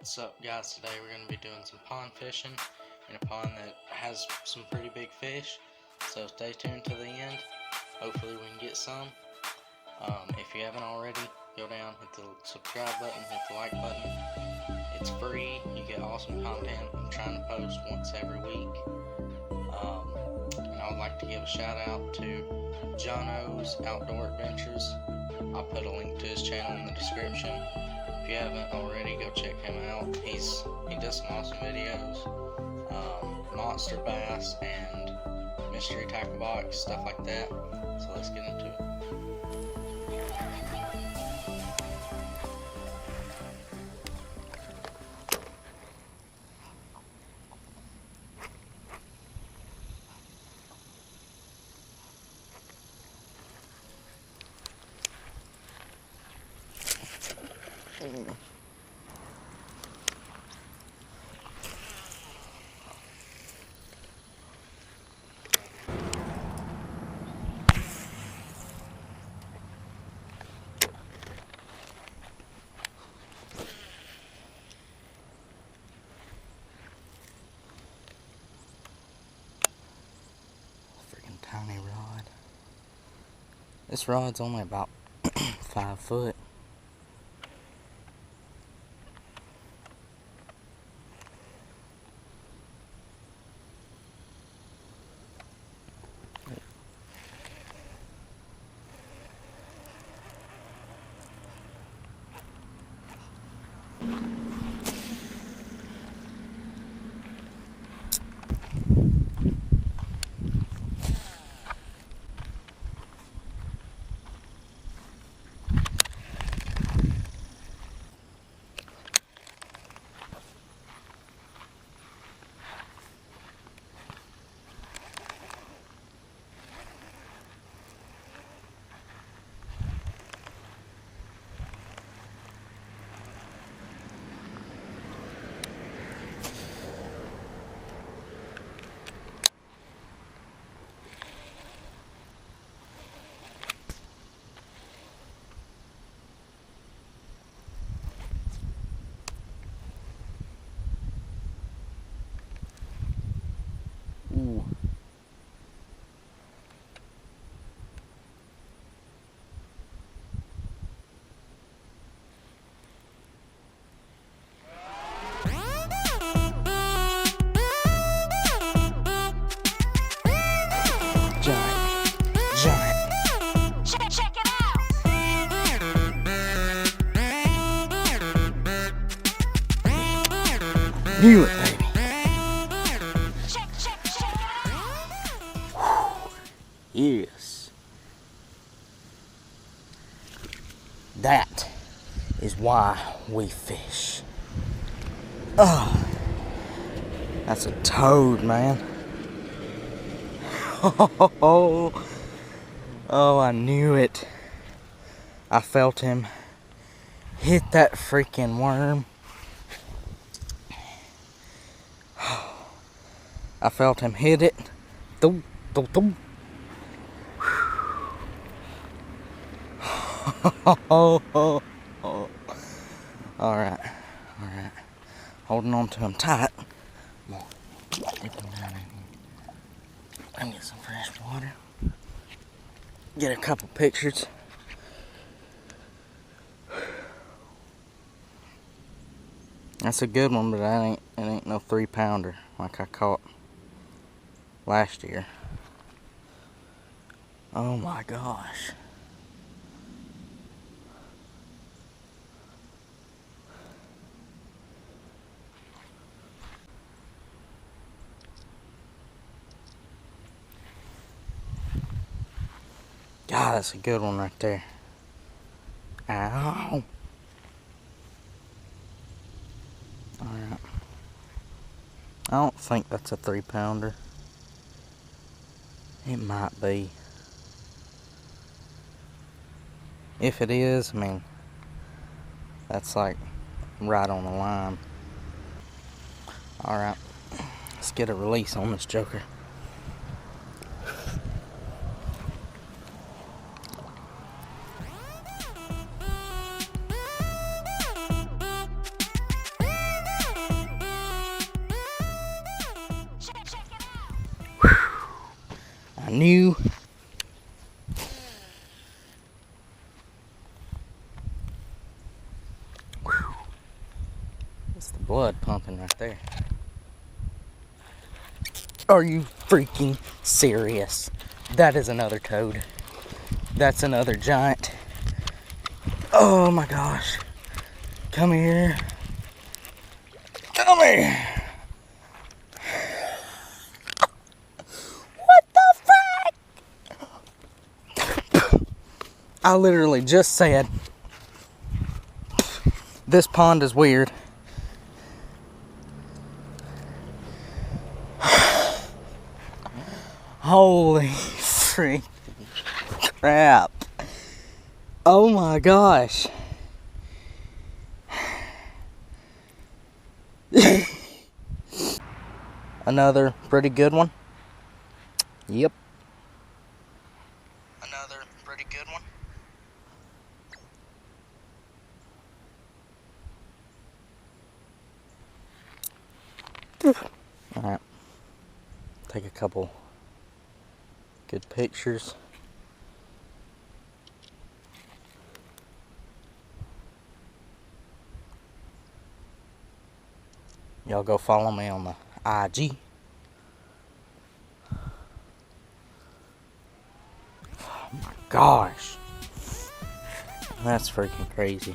What's up, guys? Today we're going to be doing some pond fishing in a pond that has some pretty big fish, so stay tuned to the end. Hopefully we can get some. If you haven't already, go down, hit the subscribe button, hit the like button. It's free, you get awesome content. I'm trying to post once every week. And I would like to give a shout out to JONO'S Outdoor Adventures. I'll put a link to his channel in the description. If you haven't already, go check him out. He does some awesome videos, monster bass and mystery tackle box, stuff like that. So let's get into it. Freaking tiny rod. This rod's only about 5 foot. Ooh. Giant. Check it out. Knew it, baby. Check it out. Yes. That is why we fish. Oh, that's a toad, man. Oh, I knew it. I felt him hit that freaking worm. I felt him hit it. Thump, thump, thump. Alright. Holding on to him tight. Come on. Dip him down in here. And get some fresh water. Get a couple pictures. That's a good one, but it ain't no 3-pounder like I caught last year. Oh my gosh. God, that's a good one right there. Ow. Alright. I don't think that's a 3-pounder. It might be. If it is, I mean, that's like right on the line. Alright. Let's get a release on this joker. knew. Whew. It's the blood pumping right there. Are you freaking serious? That is another toad. That's another giant. Oh my gosh. Come here. Come here. What the frick? I literally just said this pond is weird. Holy freaking crap. Oh my gosh. Another pretty good one. Yep. Another pretty good one. Alright. Take a couple good pictures. Y'all go follow me on the IG. Oh my gosh. That's freaking crazy.